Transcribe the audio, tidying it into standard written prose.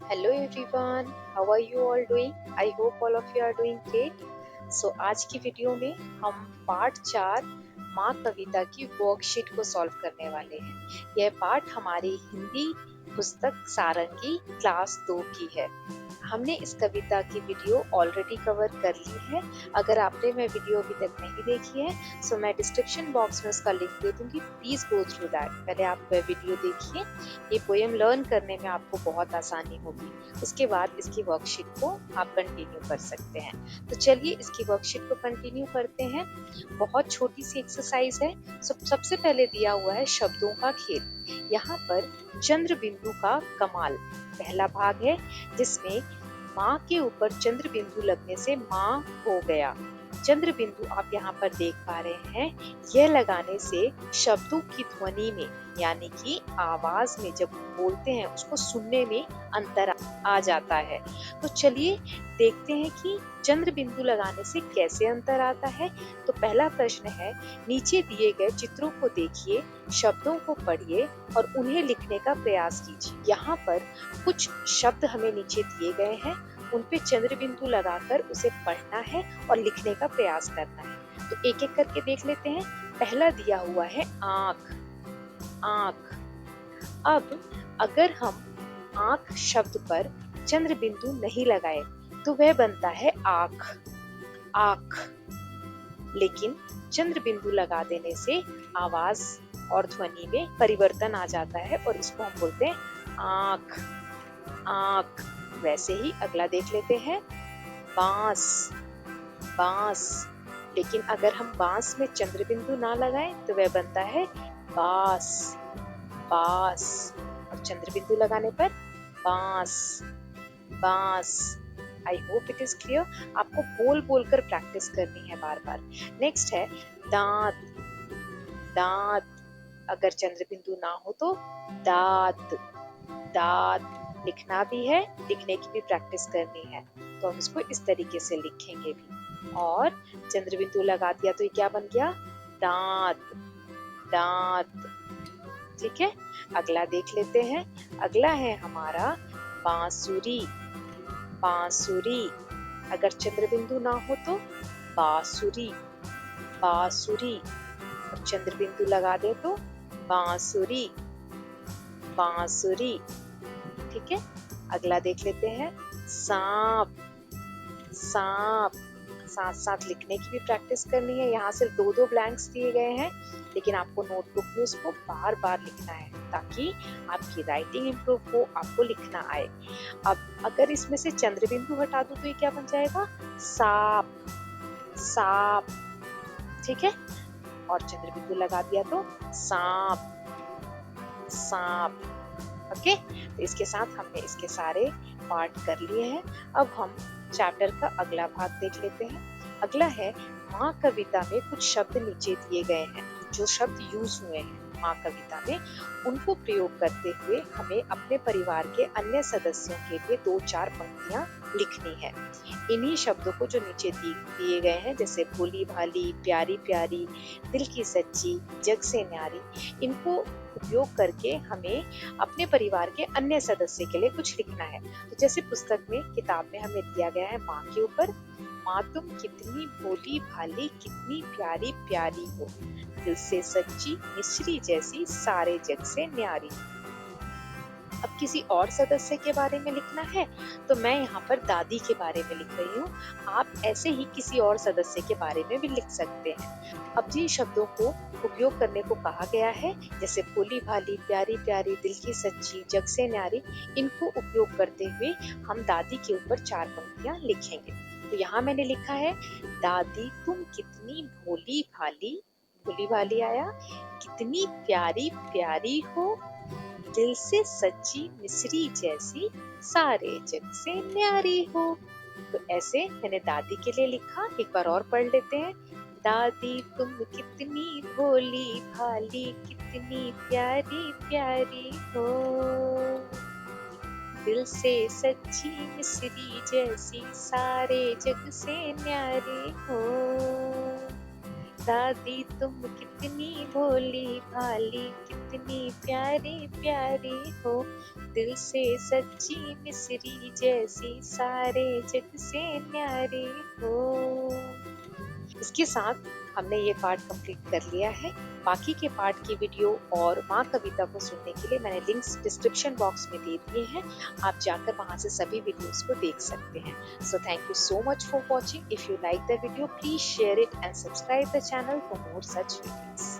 Hello everyone, how are you all doing? I hope all of you are doing great. आज की video में हम part 4 माँ कविता की वर्कशीट को सॉल्व करने वाले हैं। यह पार्ट हमारी हिंदी पुस्तक सारंगी क्लास 2 की है। हमने इस कविता की वीडियो ऑलरेडी कवर कर ली है। अगर आपने मैं वीडियो अभी तक नहीं देखी है सो मैं डिस्क्रिप्शन बॉक्स में उसका लिंक दे दूंगी, प्लीज गो थ्रू दैट। पहले आप वह वीडियो देखिए, ये पोएम लर्न करने में आपको बहुत आसानी होगी। उसके बाद इसकी वर्कशीट को आप कंटिन्यू कर सकते हैं। तो चलिए इसकी वर्कशीट को कंटिन्यू करते हैं। बहुत छोटी सी एक्सरसाइज है। सबसे पहले दिया हुआ है शब्दों का खेल। यहाँ पर चंद्र बिंदु का कमाल पहला भाग है, जिसमें माँ के ऊपर चंद्र बिंदु लगने से माँ हो गया। चंद्र बिंदु आप यहाँ पर देख पा रहे हैं, यह लगाने से शब्दों की ध्वनि में यानी कि आवाज में जब बोलते हैं उसको सुनने में अंतर आ जाता है। तो चलिए देखते हैं कि चंद्र बिंदु लगाने से कैसे अंतर आता है। तो पहला प्रश्न है, नीचे दिए गए चित्रों को देखिए, शब्दों को पढ़िए और उन्हें लिखने का प्रयास कीजिए। यहाँ पर कुछ शब्द हमें नीचे दिए गए हैं, उन पे चंद्र बिंदु लगाकर उसे पढ़ना है और लिखने का प्रयास करना है। तो एक एक करके देख लेते हैं। पहला दिया हुआ है आंख। आंख। अब अगर हम आंख शब्द पर चंद्र बिंदु नहीं लगाए तो वह बनता है आंख। आंख। लेकिन चंद्र बिंदु लगा देने से आवाज और ध्वनि में परिवर्तन आ जाता है और इसको हम बोलते हैं आंख। आंख। वैसे ही अगला देख लेते हैं, बांस। बांस। लेकिन अगर हम बांस में चंद्र बिंदु ना लगाएं तो वह बनता है बास। बास। और चंद्र बिंदु लगाने पर बांस। बांस। I hope it is clear. आपको बोल बोल कर प्रैक्टिस करनी है बार बार। नेक्स्ट है दांत। दांत। अगर चंद्र बिंदु ना हो तो दांत। दांत। लिखना भी है, लिखने की भी प्रैक्टिस करनी है, तो हम इसको इस तरीके से लिखेंगे भी। और चंद्र बिंदु लगा दिया तो ये क्या बन गया, दांत। दांत। ठीक है, अगला देख लेते हैं। अगला है हमारा बांसुरी। बांसुरी। अगर चंद्र बिंदु ना हो तो बांसुरी। बांसुरी। और चंद्र बिंदु लगा दे तो बांसुरी। बांसुरी। ठीक है, अगला देख लेते हैं, सांप। सांप। साथ साथ लिखने की भी प्रैक्टिस करनी है। यहाँ सिर्फ दो दो ब्लैंक्स दिए गए हैं, लेकिन आपको नोटबुक में उसको बार बार लिखना है ताकि आपकी राइटिंग इम्प्रूव हो, आपको लिखना आए। अब अगर इसमें से चंद्र बिंदु हटा दो तो ये क्या बन जाएगा, सांप। सांप। ठीक है, और चंद्र बिंदु लगा दिया तो सांप। सांप। ओके, तो इसके साथ हमने इसके सारे पार्ट कर लिए हैं। अब हम चैप्टर का अगला भाग देख लेते हैं। अगला है माँ कविता में कुछ शब्द नीचे दिए गए हैं। जो शब्द यूज हुए हैं माँ कविता में, उनको प्रयोग करते हुए हमें अपने परिवार के अन्य सदस्यों के लिए 2-4 पंक्तियां लिखनी है। इन्हीं शब्दों को जो नीचे दिए गए हैं, जैसे भोली भाली, प्यारी प्यारी, दिल की सच्ची, जग से न्यारी, इनको उपयोग करके हमें अपने परिवार के अन्य सदस्य के लिए कुछ लिखना है। तो जैसे पुस्तक में, किताब में हमें दिया गया है माँ के ऊपर, माँ तुम कितनी भोली भाली, कितनी प्यारी प्यारी हो, दिल से सच्ची, मिश्री जैसी, सारे जग से न्यारी। अब किसी और सदस्य के बारे में लिखना है तो मैं यहाँ पर दादी के बारे में लिख रही हूँ। आप ऐसे ही किसी और सदस्य के बारे में भी लिख सकते हैं। अब जिन शब्दों को उपयोग करने को कहा गया है, जैसे भोली भाली, प्यारी प्यारी, दिल की सच्ची, जग से न्यारी, इनको उपयोग करते हुए हम दादी के ऊपर 4 पंक्तियां लिखेंगे। तो यहाँ मैंने लिखा है, दादी तुम कितनी भोली भाली, भोली भाली आया, कितनी प्यारी प्यारी हो, दिल से सच्ची, मिश्री जैसी, सारे जग से न्यारी हो। तो ऐसे मैंने दादी के लिए लिखा। एक बार और पढ़ लेते हैं, दादी तुम कितनी भोली भाली, कितनी प्यारी प्यारी हो, दिल से सच्ची, मिश्री जैसी, सारे जग से न्यारी हो। दादी तुम कितनी भोली भाली, कितनी प्यारी प्यारी हो, दिल से सच्ची मिश्री जैसी, सारे जग से न्यारी हो। इसके साथ हमने ये पार्ट कंप्लीट कर लिया है। बाकी के पार्ट की वीडियो और माँ कविता को सुनने के लिए मैंने लिंक्स डिस्क्रिप्शन बॉक्स में दे दिए हैं, आप जाकर वहां से सभी वीडियोस को देख सकते हैं। So thank you so much for watching. If you like the video please share it and subscribe the channel for more such videos.